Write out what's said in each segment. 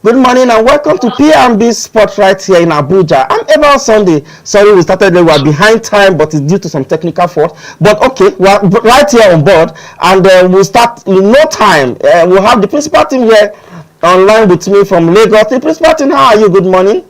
Good morning and welcome to P&B Sport right here in Abuja. I'm Ever Sunday. Sorry, we started late. We're behind time, but it's due to some technical fault. But okay, we're right here on board, and we'll start in no time. We'll have the principal team here online with me from Lagos. The principal team, how are you? Good morning.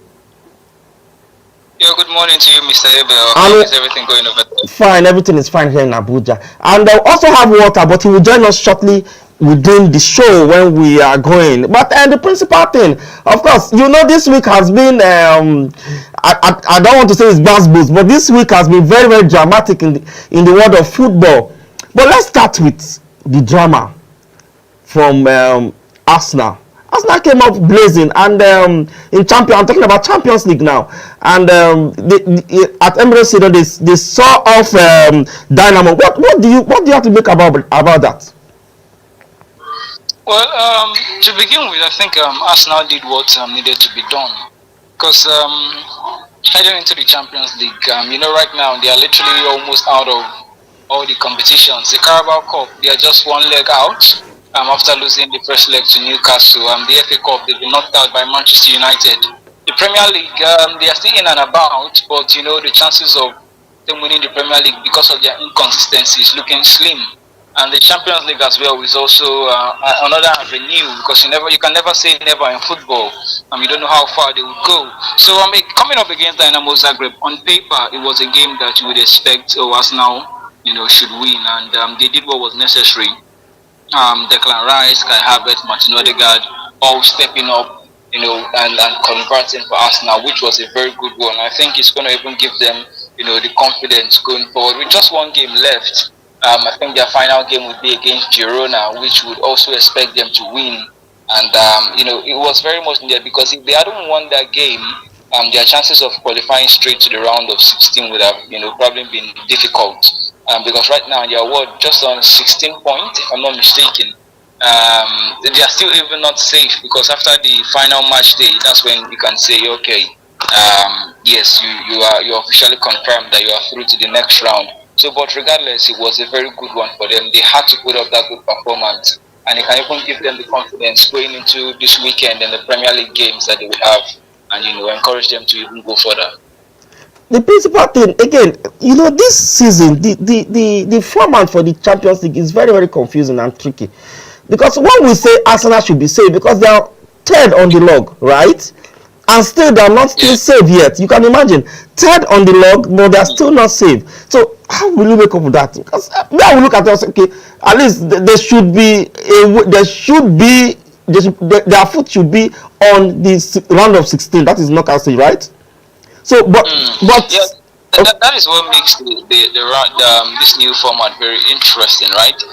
Yeah, good morning to you, Mr. Abel. How is everything going over there? Fine, everything is fine here in Abuja. And I also have Walter, but he will join us shortly within the show when we are going. But the principal thing, of course, you know, this week has been I don't want to say it's boost, but this week has been very, very dramatic in the world of football. But let's start with the drama from Arsenal. Arsenal came up blazing, and I'm talking about Champions League now, and at Emirates Stadium they saw off Dynamo. What do you have to make about that? Well, to begin with, I think Arsenal did what needed to be done, because heading into the Champions League, right now they are literally almost out of all the competitions. The Carabao Cup, they are just one leg out after losing the first leg to Newcastle. The FA Cup, they've been knocked out by Manchester United. The Premier League, they are still in and about, but the chances of them winning the Premier League because of their inconsistencies looking slim. And the Champions League as well is also another avenue, because you can never say never in football. You don't know how far they would go. So coming up against Dynamo Zagreb, on paper it was a game that you would expect Arsenal should win, and they did what was necessary. Declan Rice, Kai Havertz, Martin Odegaard, all stepping up, and converting for Arsenal, which was a very good one. I think it's going to even give them, the confidence going forward. With just one game left, I think their final game would be against Girona, which would also expect them to win. And, it was very much needed, because if they hadn't won that game, their chances of qualifying straight to the round of 16 would have, probably been difficult. Because right now they are just on 16 points, if I'm not mistaken. They are still even not safe, because after the final match day, that's when you can say, okay, yes, you officially confirmed that you are through to the next round. So, but regardless, it was a very good one for them. They had to put up that good performance, and it can even give them the confidence going into this weekend and the Premier League games that they will have, and encourage them to even go further. The principal thing, again, this season, the format for the Champions League is very, very confusing and tricky. Because when we say Arsenal should be safe, because they are third on the log, right? And still, they are not still safe yet. You can imagine, third on the log, but they are still not safe. So, how will you make up with that? Because now we look at us, okay, at least their foot should be on the round of 16. That is knockout stage, right? So, but yeah, that is what makes this new format very interesting, right?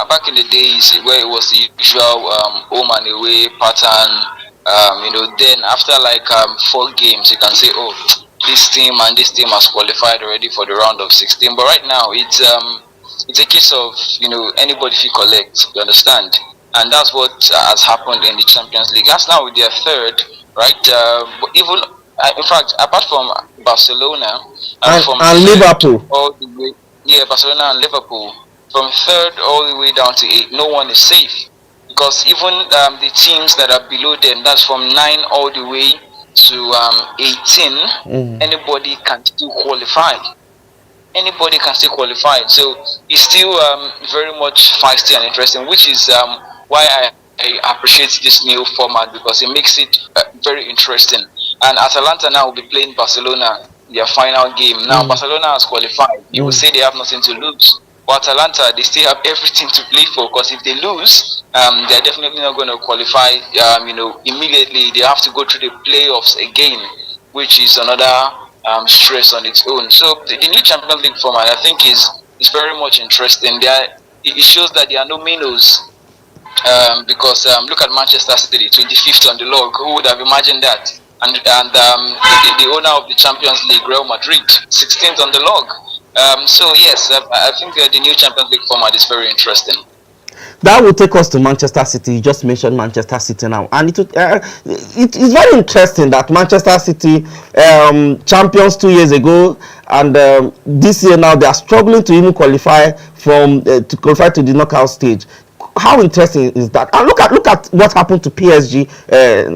Back in the days where it was the usual home and away pattern, then after 4 games, you can say, oh, this team and this team has qualified already for the round of 16. But right now, it's a case of anybody if you collect, you understand, and that's what has happened in the Champions League. That's now with their third, right? But even in fact, apart from Barcelona and Liverpool, Barcelona and Liverpool, from third all the way down to 8, no one is safe, because even the teams that are below them, that's from 9 all the way to 18, anybody can still qualify. Anybody can still qualify. So it's still very much feisty and interesting, which is why I appreciate this new format, because it makes it very interesting. And Atalanta now will be playing Barcelona, their final game. Now Barcelona has qualified. You will say they have nothing to lose. But Atalanta, they still have everything to play for, because if they lose, they're definitely not going to qualify. Immediately they have to go through the playoffs again, which is another stress on its own. So the new Champions League format, I think, is very much interesting. It shows that there are no minnows, because look at Manchester City, 25th on the log. Who would have imagined that? And the owner of the Champions League, Real Madrid, 16th on the log. So yes, I think the new Champions League format is very interesting. That will take us to Manchester City. You just mentioned Manchester City now, and it's very interesting that Manchester City, champions 2 years ago, and this year now they are struggling to even qualify to the knockout stage. how interesting is that? And look at what happened to PSG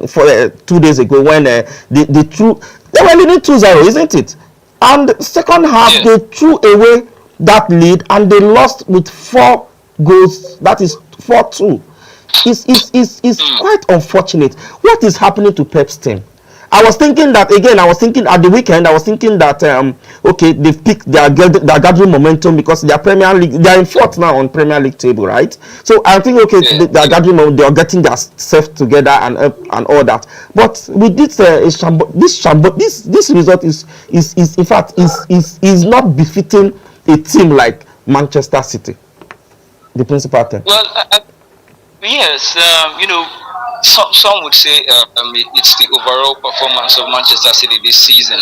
for 2 days ago when they were leading 2-0, isn't it? And second half they threw away that lead and they lost with 4 goals. That is 4-2. It's quite unfortunate. What is happening to Pep's team? I was thinking that again. I was thinking at the weekend. I was thinking that okay, they've picked their gathering momentum because they are Premier League. They are in fourth now on Premier League table, right? So I think okay, they are gathering momentum. They are getting their self together and all that. But with this this result is in fact is not befitting a team like Manchester City, the principal team. Well, yes, some would say it's the overall performance of Manchester City this season.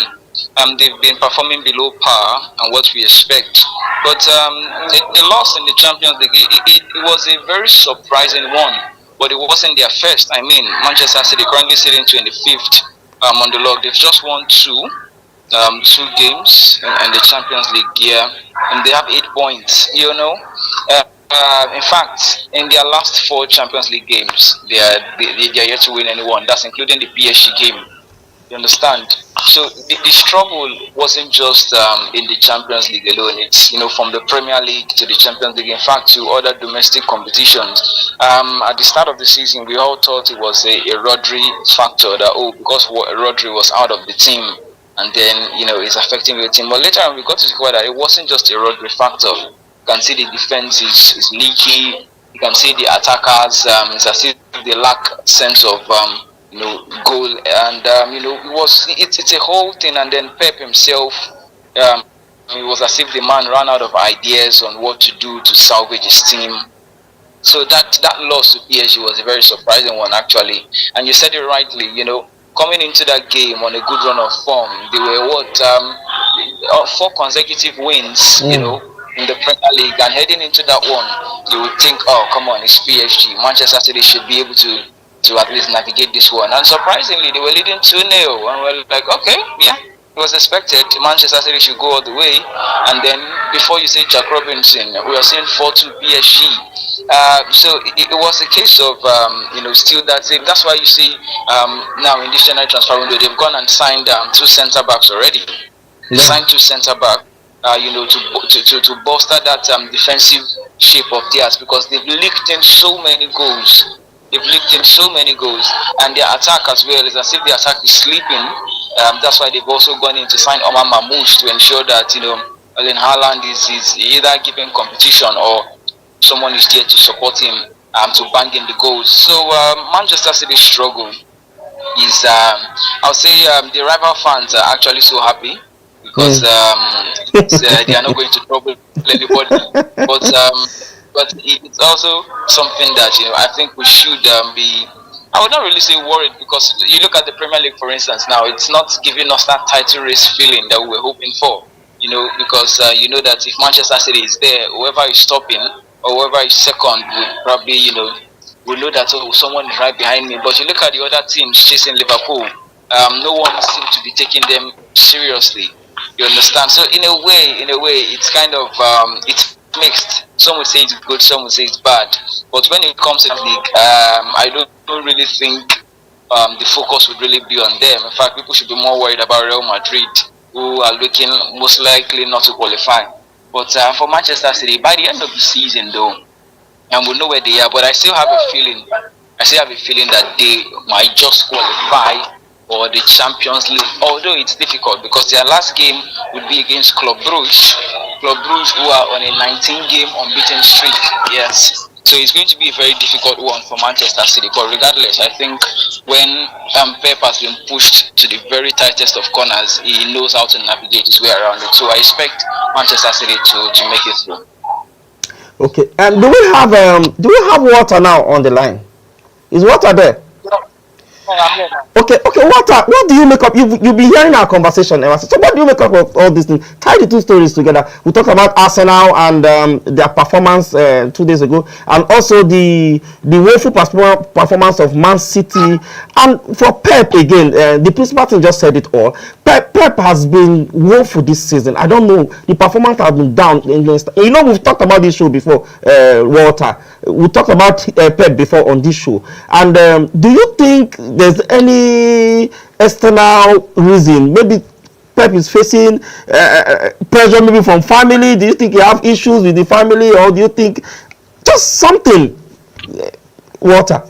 They've been performing below par and what we expect. But the loss in the Champions League, it was a very surprising one. But it wasn't their first. I mean, Manchester City currently sitting 25th on the log. They've just won two games in the Champions League year, and they have 8 points. In fact, in their last 4 Champions League games, they are yet to win anyone. That's including the PSG game. You understand? So the struggle wasn't just in the Champions League alone. It's from the Premier League to the Champions League. In fact, to other domestic competitions. At the start of the season, we all thought it was a Rodri factor that because Rodri was out of the team, and then it's affecting the team. But later on, we got to discover that it wasn't just a Rodri factor. You can see the defense is leaky. You can see the attackers. It's as if they lack sense of goal, and it's a whole thing. And then Pep himself, it was as if the man ran out of ideas on what to do to salvage his team. So that loss to PSG was a very surprising one, actually. And you said it rightly. Coming into that game on a good run of form, they were 4 consecutive wins. In the Premier League, and heading into that one, you would think, oh, come on, it's PSG. Manchester City should be able to at least navigate this one. And surprisingly, they were leading 2-0, and we're like, okay, yeah, it was expected. Manchester City should go all the way. And then before you say Jack Robinson, we are saying 4-2 PSG. So it was a case of still that same. That's why you see now in this January transfer window, they've gone and signed 2 centre backs already. They signed 2 centre backs. To bolster that defensive shape of theirs, because they've licked in so many goals. And their attack as well is as if the attack is sleeping. That's why they've also gone in to sign Omar Mamouche to ensure that Erling Haaland is either giving competition or someone is there to support him to bang in the goals. So Manchester City's struggle is, I'll say, the rival fans are actually so happy. Because they are not going to trouble anybody, but it's also something that I think we should be. I would not really say worried, because you look at the Premier League, for instance. Now it's not giving us that title race feeling that we were hoping for. Because that if Manchester City is there, whoever is stopping or whoever is second would probably will know that someone is right behind me. But you look at the other teams chasing Liverpool, no one seems to be taking them seriously. You understand? So in a way, it's kind of it's mixed. Some would say it's good, some would say it's bad. But when it comes to the league, I don't really think the focus would really be on them. In fact, people should be more worried about Real Madrid, who are looking most likely not to qualify. But for Manchester City, by the end of the season, though, and we'll know where they are. But I still have a feeling that they might just qualify or the Champions League, although it's difficult because their last game would be against Club Brugge, who are on a 19-game unbeaten streak. Yes, so it's going to be a very difficult one for Manchester City. But regardless, I think when Pep has been pushed to the very tightest of corners, he knows how to navigate his way around it. So I expect Manchester City to make it through. Okay, and do we have water now on the line? Is water there? I'm here now. Okay. What do you make up? You've been hearing our conversation ever since. So what do you make up of all these things? Tie the two stories together. We talked about Arsenal and their performance 2 days ago, and also the woeful performance of Man City. And for Pep again, the principal thing just said it all. Pep has been woeful this season. I don't know. The performance has been down. We've talked about this show before, Walter. We talked about Pep before on this show. And do you think there's any external reason? Maybe Pep is facing pressure maybe from family. Do you think you have issues with the family, or do you think just something, Walter?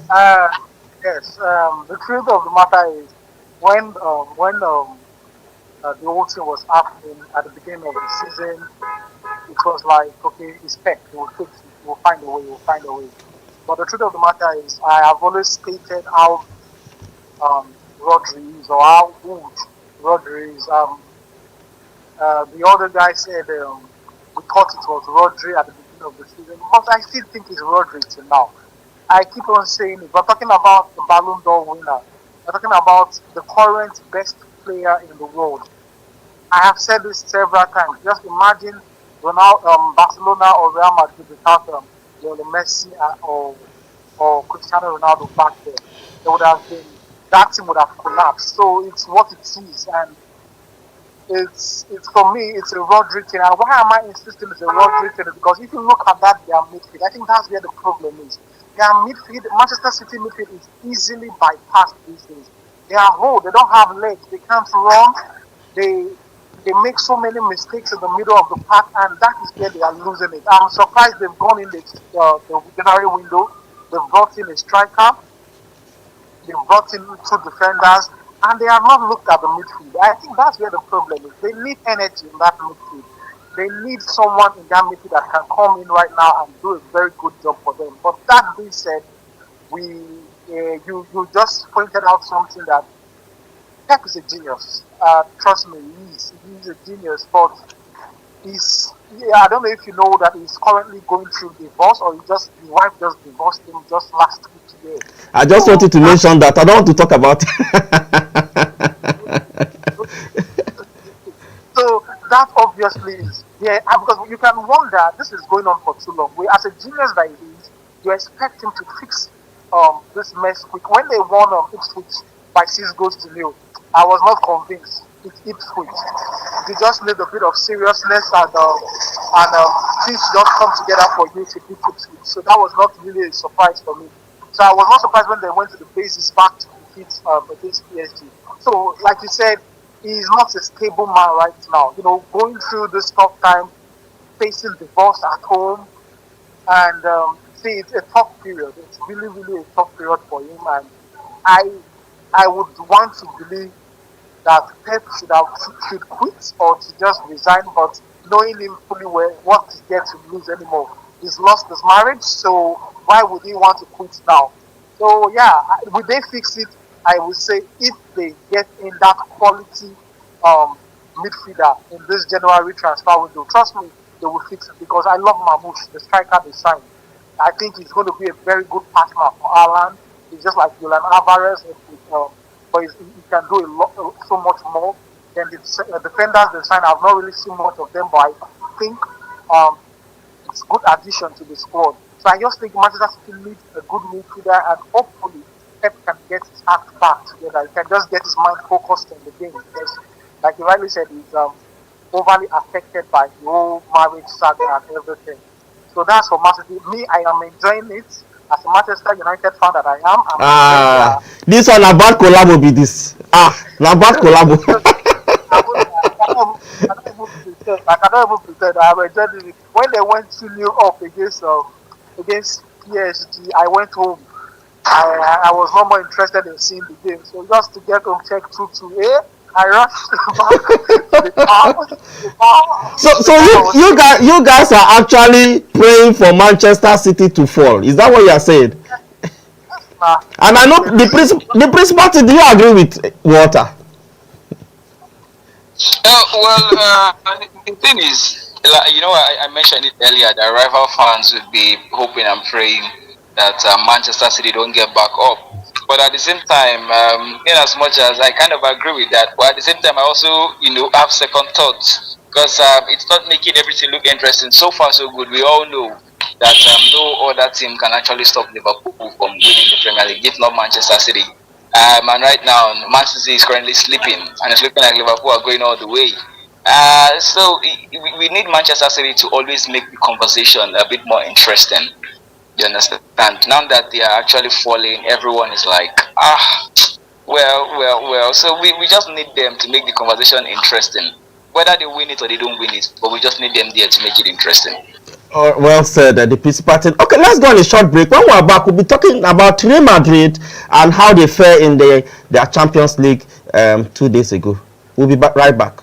Yes. The truth of the matter is when the whole thing was happening at the beginning of the season, it was like, okay, it's Pep. He will fix it. He will find a way. He will find a way. But the truth of the matter is, I have always stated how Rodri is, or how good Rodri is. The other guy said we thought it was Rodri at the beginning of the season, but I still think it's Rodri till now. I keep on saying it. We're talking about the Ballon d'Or winner. We're talking about the current best player in the world. I have said this several times. Just imagine Ronaldo, Barcelona or Real Madrid without Lionel Messi or Cristiano Ronaldo back there. There would have been, that team would have collapsed. So it's what it is, and it's for me, it's a Rodri thing. And why am I insisting it's a Rodri thing? Because if you look at that, their midfield, I think that's where the problem is. Their midfield, Manchester City midfield, is easily bypassed these days. They are old. They don't have legs. They can't run. They make so many mistakes in the middle of the park, and that is where they are losing it. I'm surprised they've gone in the January window. They've brought in a striker. They've brought in two defenders, and they have not looked at the midfield. I think that's where the problem is. They need energy in that midfield. They need someone in that midfield that can come in right now and do a very good job for them. But that being said, you just pointed out something that Pep is a genius. Trust me, he's a genius. But I don't know if you know that he's currently going through divorce, or his wife just divorced him just last week today. I just wanted to mention that. I don't want to talk about So that obviously is, yeah, because you can wonder, this is going on for too long. As a genius that he is, you expect him to fix this mess quick. When they won Ipswich by 6 goals to 0, I was not convinced it's Ipswich. You just need a bit of seriousness, and things just come together for you to beat Ipswich. So that was not really a surprise for me. So I was not surprised when they went to the basis back to defeat against PSG. So, like you said, he's not a stable man right now. Going through this tough time, facing divorce at home, and see, it's a tough period. It's really, really a tough period for him, and I would want to believe that Pep should quit or to just resign, but knowing him fully well, what is there to lose anymore? He's lost his marriage, so why would he want to quit now? So yeah, would they fix it? I would say if they get in that quality midfielder in this January transfer window, trust me, they will fix it, because I love Mamouche, the striker they signed. I think he's going to be a very good partner for Alan. He's just like Julian Alvarez, but he can do so much more than the defenders they signed. I've not really seen much of them, but I think it's a good addition to the squad. So I just think Manchester City needs a good midfielder, and hopefully Pep can get his act back together. He can just get his mind focused on the game, because, like you rightly said, he's overly affected by the whole marriage saga and everything. So that's for Manchester City. Me, I am enjoying it. As a Manchester United fan that I am, this one a bad collabo be this. Na bad collabo. I cannot even pretend. I have enjoyed it. When they went 2-0 up against PSG, I went home. I was not more interested in seeing the game. So just to get home, check 2-2. I rushed back to the car. So you guys are actually praying for Manchester City to fall. Is that what you are saying? And I know the principal thing. Do you agree with Walter? The thing is, I mentioned it earlier that rival fans would be hoping and praying that Manchester City don't get back up. But at the same time, in as much as I kind of agree with that, but at the same time, I also, have second thoughts because it's not making everything look interesting. So far, so good. We all know that no other team can actually stop Liverpool from winning the Premier League, if not Manchester City. And right now, Man City is currently sleeping, and it's looking like Liverpool are going all the way. So we need Manchester City to always make the conversation a bit more interesting. You understand? Now that they are actually falling, everyone is like, well. So we just need them to make the conversation interesting. Whether they win it or they don't win it, but we just need them there to make it interesting. Well said, the principal thing. Okay, let's go on a short break. When we're back, we'll be talking about Real Madrid and how they fare in their Champions League 2 days ago. We'll be right back.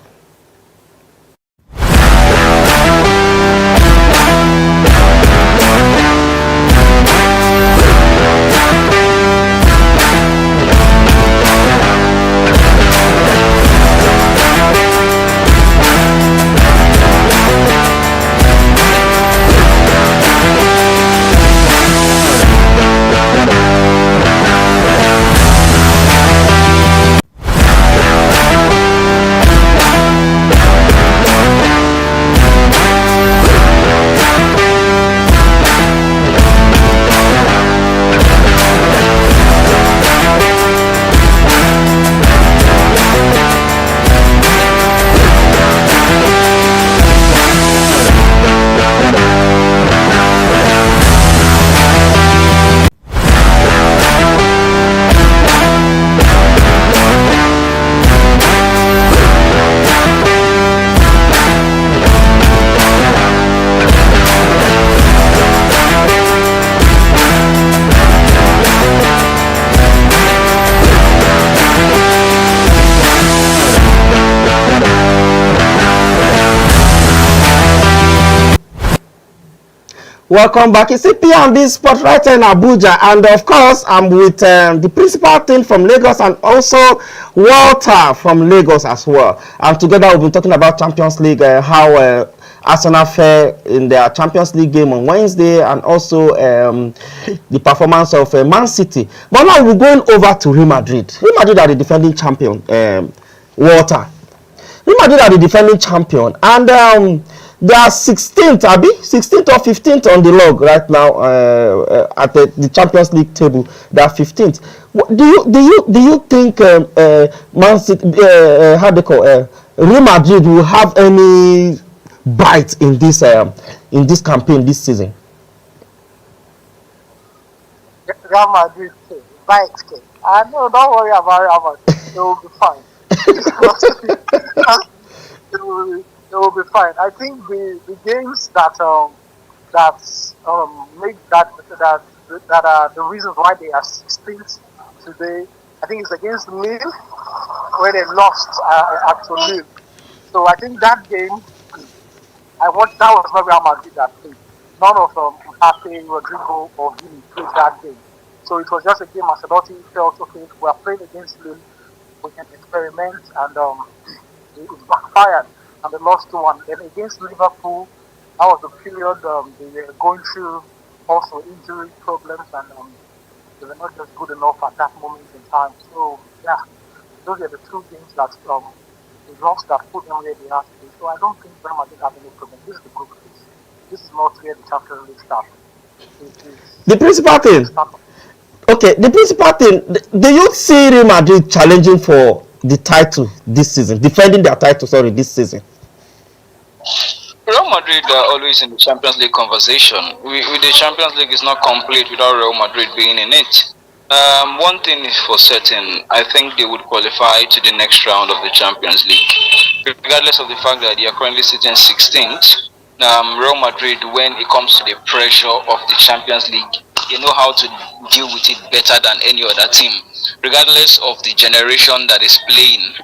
Welcome back. It's P&B Sport right here in Abuja, and of course, I'm with the principal team from Lagos and also Walter from Lagos as well. And together, we've been talking about Champions League, how Arsenal fare in their Champions League game on Wednesday, and also the performance of Man City. But now we're going over to Real Madrid. Real Madrid are the defending champion. Walter. Real Madrid are the defending champion, and they are 16th, Abi, 16th or 15th on the log right now at the Champions League table. They are 15th. Do you think Man City, how they call Real Madrid will have any bite in this campaign this season? Real Madrid, bite. No, don't worry about Real Madrid. They will be fine. It will be fine. I think the games that make that are the reasons why they are 16th today. I think it's against Lille, where they lost at Lille. So I think that game, that was not Real Madrid that played. None of Mbappe, Rodrigo, or Vini played that game. So it was just a game Ancelotti felt, okay, we are playing against Lille, we can experiment, and it backfired. And they lost 2-1. Then against Liverpool, that was the period they were going through also injury problems, and they were not just good enough at that moment in time. So yeah, those are the two games that they lost that put them where they are today. So I don't think Real Madrid have any problem. This is the group phase. This is not where the Champions League starts. The principal thing. Okay, the principal thing. Do you see Real Madrid challenging for the title this season, defending their title, this season? Real Madrid are always in the Champions League conversation. With the Champions League is not complete without Real Madrid being in it. One thing is for certain, I think they would qualify to the next round of the Champions League, regardless of the fact that they are currently sitting 16th. Real Madrid, when it comes to the pressure of the Champions League, they know how to deal with it better than any other team, regardless of the generation that is playing.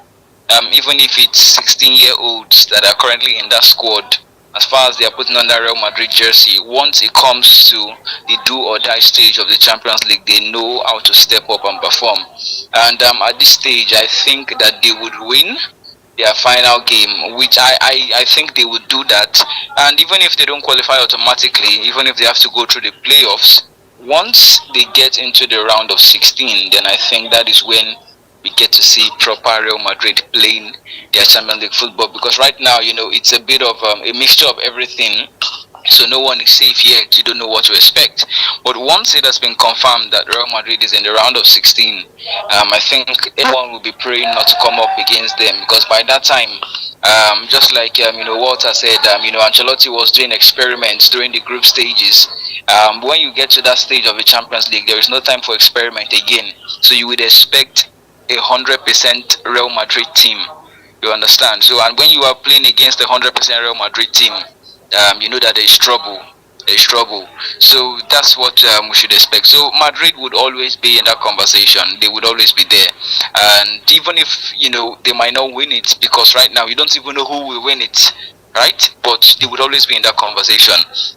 Even if it's 16-year-olds that are currently in that squad, as far as they are putting on that Real Madrid jersey, once it comes to the do or die stage of the Champions League, they know how to step up and perform. And at this stage, I think that they would win their final game, which I think they would do that. And even if they don't qualify automatically, even if they have to go through the playoffs, once they get into the round of 16, then I think that is when we get to see proper Real Madrid playing their Champions League football. Because right now, it's a bit of a mixture of everything. So no one is safe yet. You don't know what to expect. But once it has been confirmed that Real Madrid is in the round of 16, I think everyone will be praying not to come up against them, because by that time, just like Walter said, Ancelotti was doing experiments during the group stages. When you get to that stage of the Champions League, there is no time for experiment again. So you would expect 100% Real Madrid team. You understand? So, and when you are playing against a 100% Real Madrid team, you know that there is trouble. There is trouble. So that's what we should expect. So Madrid would always be in that conversation. They would always be there. And even if they might not win it, because right now you don't even know who will win it, right? But they would always be in that conversation.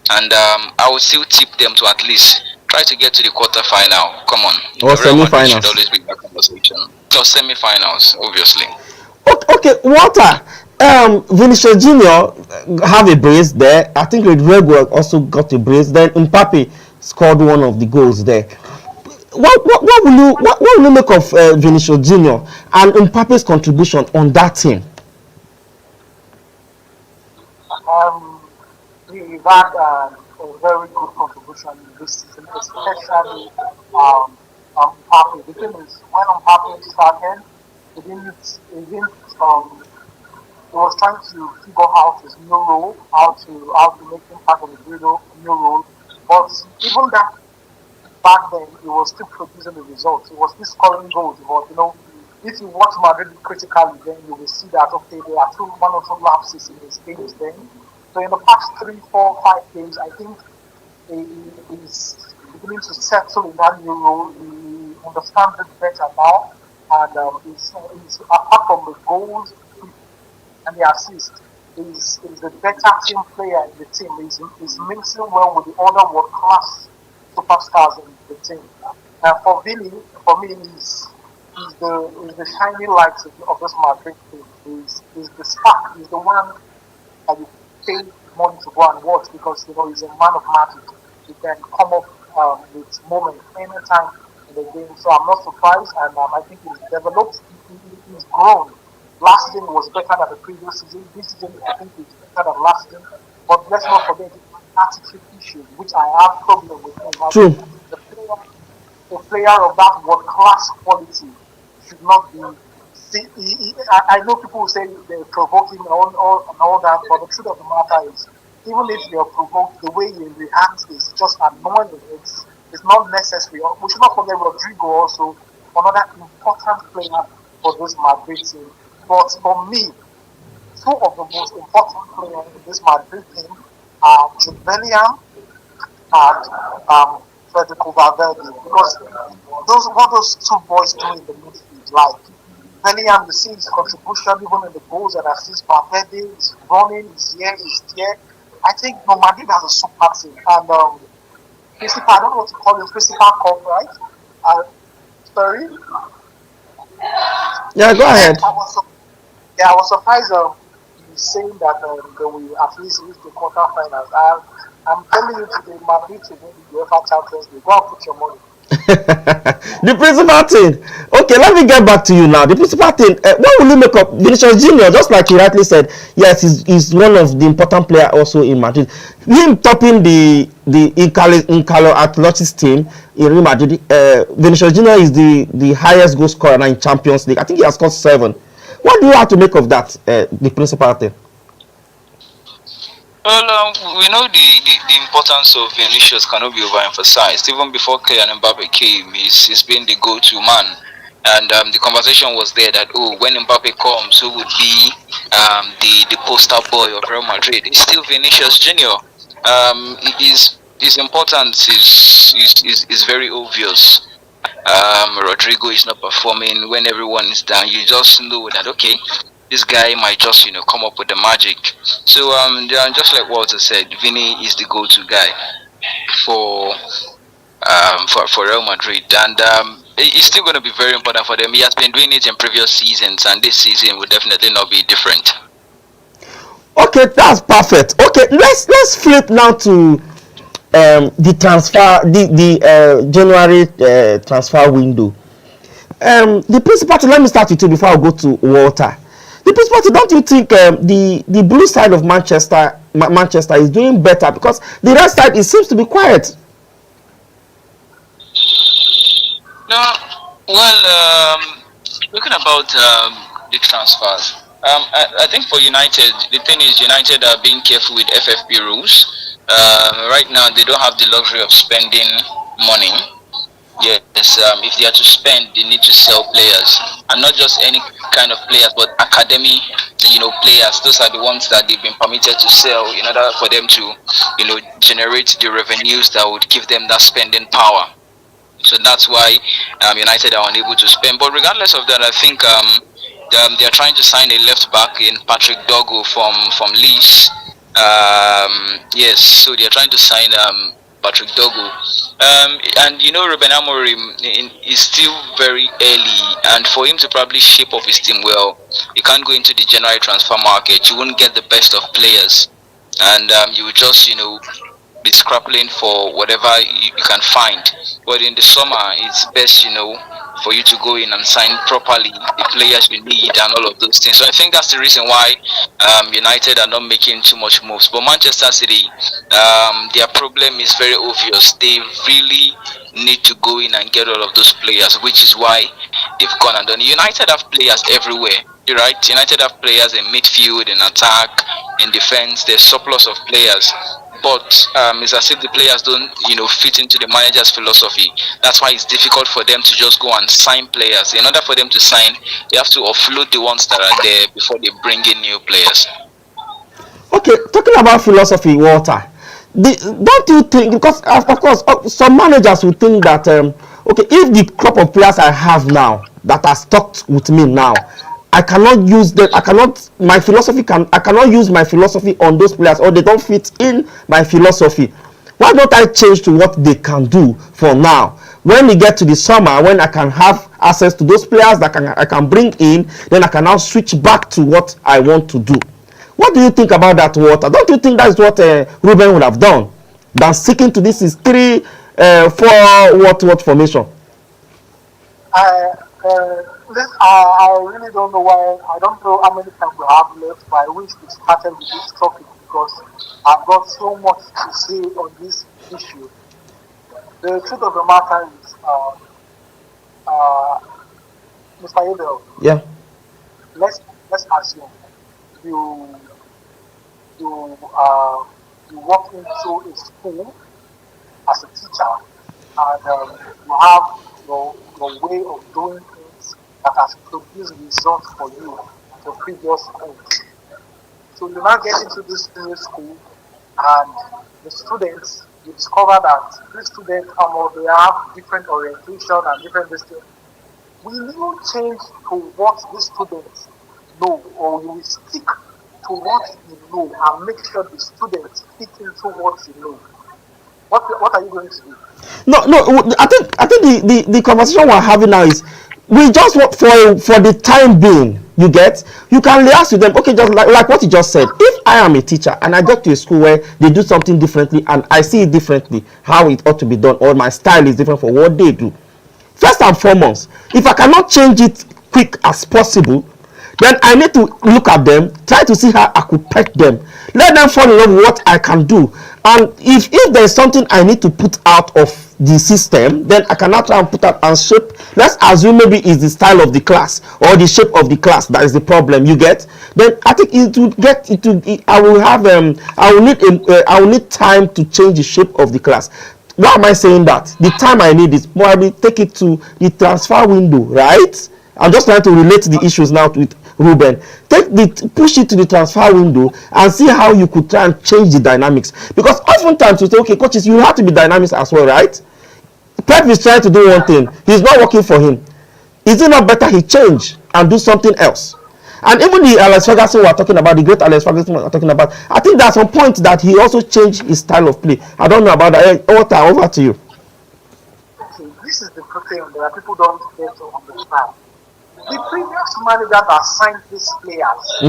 And I would still tip them to at least try to get to the quarterfinal. Come on. Or Real Madrid should semi-finals. always be in that conversation. Or semi-finals, obviously. Okay, Walter. Vinicius Junior have a brace there. I think Rodrigo also got a brace. Then Mbappe scored one of the goals there. What will you make of Vinicius Junior and Mbappe's contribution on that team? We've had a very good contribution this season, especially Mbappe. The thing is, when Mbappe started, he was trying to figure out his new role, how to make him part of the new role. But even that back then, he was still producing the results. He was still scoring goals. But if you watch Madrid critically, then you will see that okay, there are one or two lapses in his games then. So in the past 3, 4, 5 games, I think he is beginning to settle in that new role. He understands it better now, and he's apart from the goals and the assist, he's the better team player in the team. He's mixing well with the other world-class superstars in the team. And for Vini, for me, he's the shining light of this Madrid team. He's the spark. He's the one that you pay money to go and watch, because he's a man of magic. He can come up with moments anytime in the game. So I'm not surprised, and I think he's developed. He's grown. Last season was better than the previous season. This season, I think, is better than last season. But let's not forget the attitude issue, which I have problem with him. True. The player of that world class quality should not be. I know people will say they're provoking and all that, but the truth of the matter is, even if you're provoked, the way you react is just annoying. It's not necessary. We should not forget Rodrigo also, another important player for this Madrid team. But for me, two of the most important players in this Madrid team are Jude Bellingham and Federico Valverde, because what those two boys do in the midfield, like Bellingham, you see his contribution even in the goals and assists. Valverde is running, he's here. I think Madrid has a super team, and principal, I don't know what to call him, principal cup, right? Sorry. Yeah, go ahead. I was surprised you saying that they will at least reach the quarterfinals. I'm telling you today, Madrid to win the UEFA Champions League. Go and put your money. The principal thing. Okay, let me get back to you now. The principal thing. What will you make of Vinicius Junior? Just like you rightly said, yes, he's one of the important players also in Madrid. Him topping the Incalo Athletics team in Real Madrid. Vinicius Junior is the highest goal scorer in Champions League. I think he has scored 7. What do you have to make of that? The principal thing. Well, we know the importance of Vinicius cannot be overemphasized. Even before Kylian Mbappe came, he's been the go-to man. And the conversation was there that, when Mbappe comes, who would be the poster boy of Real Madrid? It's still Vinicius Junior. His importance is very obvious. Rodrigo is not performing. When everyone is down, you just know that, okay, this guy might just come up with the magic. So just like Walter said, Vini is the go-to guy for Real Madrid, and it's still going to be very important for them. He has been doing it in previous seasons, and this season will definitely not be different. Okay, that's perfect. Okay, let's flip now to the January transfer window. The principal, let me start with you before I go to Walter. The principal, don't you think the blue side of Manchester is doing better, because the red side, it seems to be quiet? No, well, looking about the transfers, I think for United, the thing is United are being careful with FFP rules. Right now, they don't have the luxury of spending money. Yes, if they are to spend, they need to sell players, and not just any kind of players, but academy, players. Those are the ones that they've been permitted to sell in order for them to, generate the revenues that would give them that spending power. So that's why United are unable to spend. But regardless of that, I think they are trying to sign a left back in Patrick Dogo from Leeds. Yes, so they are trying to sign Patrick Dogo. And Ruben Amorim is still very early, and for him to probably shape up his team well, you can't go into the January transfer market. You won't get the best of players, and you will just be scrapping for whatever you can find. But in the summer, it's best, for you to go in and sign properly the players you need and all of those things. So I think that's the reason why United are not making too much moves. But Manchester City, their problem is very obvious. They really need to go in and get all of those players, which is why they've gone and done. United have players everywhere. You're right. United have players in midfield, in attack, in defense. There's surplus of players. But it's as if the players don't, fit into the manager's philosophy. That's why it's difficult for them to just go and sign players. In order for them to sign, they have to offload the ones that are there before they bring in new players. Okay, talking about philosophy, Walter, don't you think, because of course some managers will think that okay, if the crop of players I have now that are stuck with me now, I cannot use them. I cannot use my philosophy on those players, or they don't fit in my philosophy. Why don't I change to what they can do for now? When we get to the summer, when I can have access to those players that I can bring in, then I can now switch back to what I want to do. What do you think about that, Walter? Don't you think that's what Ruben would have done than sticking to this is 3-4 what formation? I really don't know why. I don't know how many times we have left, but I wish we started with this topic because I've got so much to say on this issue. The truth of the matter is, Mr. Abel. Yeah. Let's assume you walk into a school as a teacher, and you have your way of doing things that has produced results for you at your previous school. So you now get into this new school, and the students, you discover that these students they have different orientation and different distance. Will you change to what these students know, or you will stick to what you know and make sure the students fit into what you know? What are you going to do? No. I think the conversation we're having now is we just want for the time being. You can liaise with them. Okay, just like what you just said. If I am a teacher and I get to a school where they do something differently and I see it differently, how it ought to be done, or my style is different for what they do. First and foremost, if I cannot change it quick as possible, then I need to look at them, try to see how I could pet them, let them fall in love with what I can do. And if there's something I need to put out of the system, then I cannot try and put out and shape. Let's assume maybe it's the style of the class or the shape of the class that is the problem. You get? Then I think it would get into. I will need time to change the shape of the class. Why am I saying that? The time I need is probably take it to the transfer window, right? I'm just trying to relate the issues now with Ruben. Push it to the transfer window and see how you could try and change the dynamics. Because oftentimes you say, okay, coaches, you have to be dynamic as well, right? Pep is trying to do one thing. He's not working for him. Is it not better he change and do something else? And even the Alex Ferguson we are talking about, the great Alex Ferguson we are talking about, I think there's some point that he also changed his style of play. I don't know about that. Over to you. Okay, this is the thing that people don't get to understand. The previous manager that signed these players,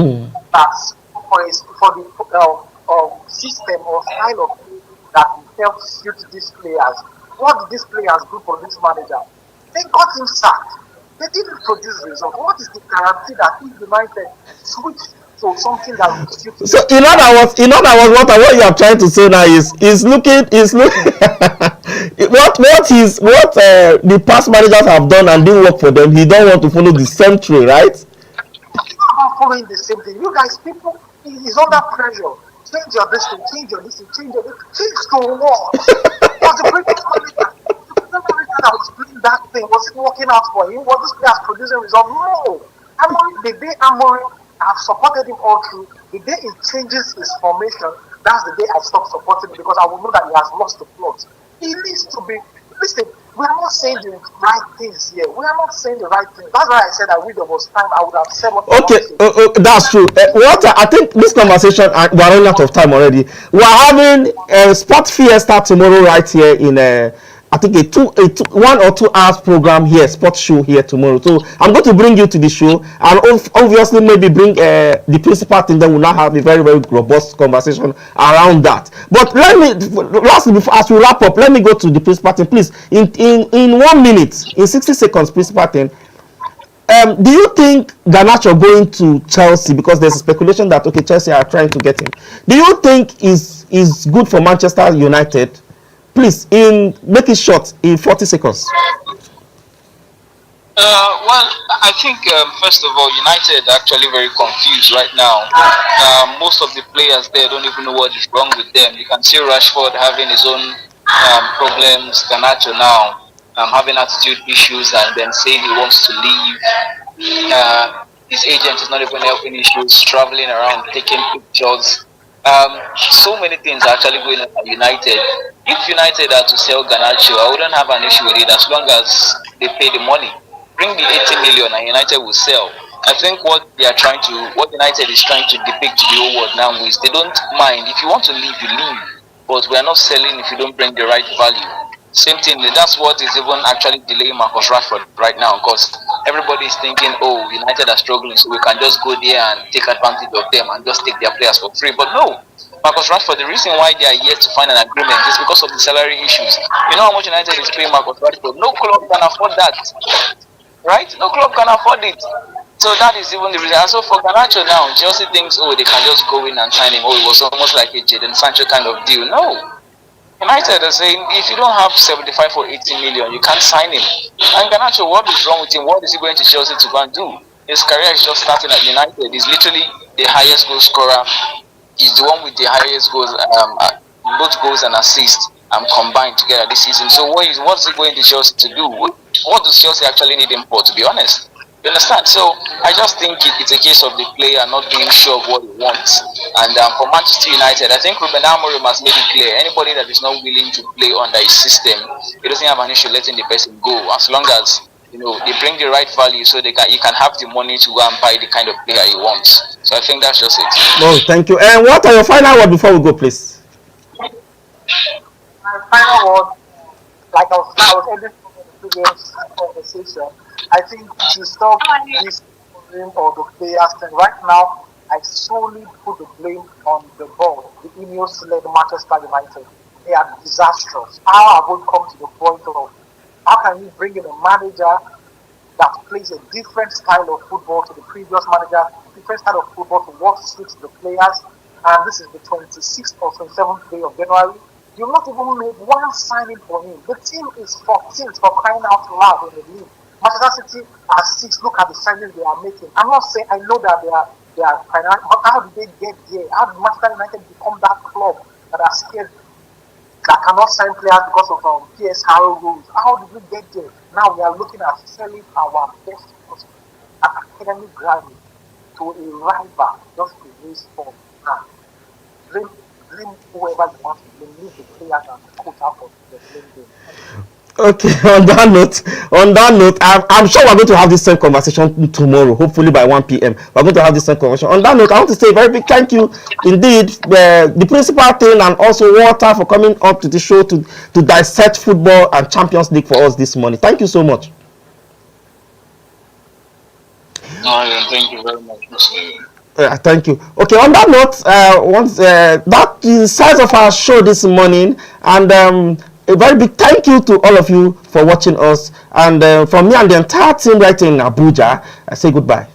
that's for the system or style of play that he helped shoot these players. What did these players do for this manager? They got him sacked. They didn't produce results. What is the guarantee that if United switch to something that will suit? So what you are trying to say now is looking what the past managers have done and didn't work for them. He don't want to follow the same tree, right? It's not about following the same thing. You guys, people, he's under pressure. Change your distance, change your distance, change to what? Was the previous manager that was doing that thing, was it working out for him? Was this player producing results? No. The day Amorim, I've supported him all through. The day he changes his formation, that's the day I stop supporting him because I will know that he has lost the plot. He needs to be. Listen, we are not saying the right things here. We are not saying the right things. That's why I said that with there was time, I would have said what I Okay, that's true. What I think this conversation, we are running out of time already. We are having a sport fiesta tomorrow right here in I think a 1 or 2 hours program here, sports show here tomorrow. So I'm going to bring you to the show and obviously maybe bring the principal thing. Then we'll now have a very, very robust conversation around that. But lastly, before as we wrap up, let me go to the principal thing, please. In 1 minute, in 60 seconds, principal thing. Do you think Garnacho going to Chelsea, because there's a speculation that okay, Chelsea are trying to get him? Do you think is good for Manchester United? Please, make it short in 40 seconds. Well, I think first of all, United are actually very confused right now. Most of the players there don't even know what is wrong with them. You can see Rashford having his own problems, Garnacho now having attitude issues, and then saying he wants to leave. His agent is not even helping issues, traveling around, taking pictures. So many things are actually going on at United. If United are to sell Garnacho, I wouldn't have an issue with it as long as they pay the money. Bring the 80 million and United will sell. I think what United is trying to depict to the whole world now is they don't mind. If you want to leave, you leave. But we are not selling if you don't bring the right value. Same thing, that's what is even actually delaying Marcus Rashford right now, because everybody is thinking, oh, United are struggling, so we can just go there and take advantage of them and just take their players for free. But no, Marcus Rashford, the reason why they are yet to find an agreement is because of the salary issues. You know how much United is paying Marcus Rashford? No club can afford that, right? No club can afford it. So that is even the reason. And so for Garnacho now, Chelsea thinks, oh, they can just go in and sign him. Oh, it was almost like a Jadon Sancho kind of deal. No. United are saying, if you don't have 75 or 80 million, you can't sign him. And Garnacho, what is wrong with him? What is he going to Chelsea to go and do? His career is just starting at United. He's literally the highest goal scorer. He's the one with the highest goals, both goals and assists combined together this season. So what's he going to Chelsea to do? What does Chelsea actually need him for, to be honest? You understand? So I just think it's a case of the player not being sure of what he wants. And for Manchester United, I think Ruben Amorim has made it clear. Anybody that is not willing to play under his system, he doesn't have an issue letting the person go, as long as they bring the right value, so he can have the money to go and buy the kind of player he wants. So I think that's just it. No, thank you. And what are your final words before we go, please? My final word, like I was ending the previous conversation, I think to stop this blame or the players thing right now, I solely put the blame on the board, the Ineos-led Manchester United. They are disastrous. How have we come to the point of how can you bring in a manager that plays a different style of football to the previous manager, different style of football to what suits the players? And this is the 26th or 27th day of January. You've not even made one signing for him. The team is 14th for crying out loud in the league. Manchester City are 6. Look at the signings they are making. I'm not saying I know that they are financial, but how did they get there? How did Manchester United become that club that are scared, that cannot sign players because of PSR rules? How did we get there? Now we are looking at selling our best academic graduate to a rival just to raise funds. Now, blame whoever you want to blame. Leave the players and the coach out of the blame game. Okay, on that note, I'm sure we're going to have this same conversation tomorrow, hopefully by 1 p.m. We're going to have this same conversation. On that note, I want to say a very big thank you indeed, the principal thing, and also Walter for coming up to the show to dissect football and Champions League for us this morning. Thank you so much. Thank you very much, Mr. Thank you. Okay, on that note, that is the size of our show this morning, and a very big thank you to all of you for watching us. And from me and the entire team right in Abuja, I say goodbye.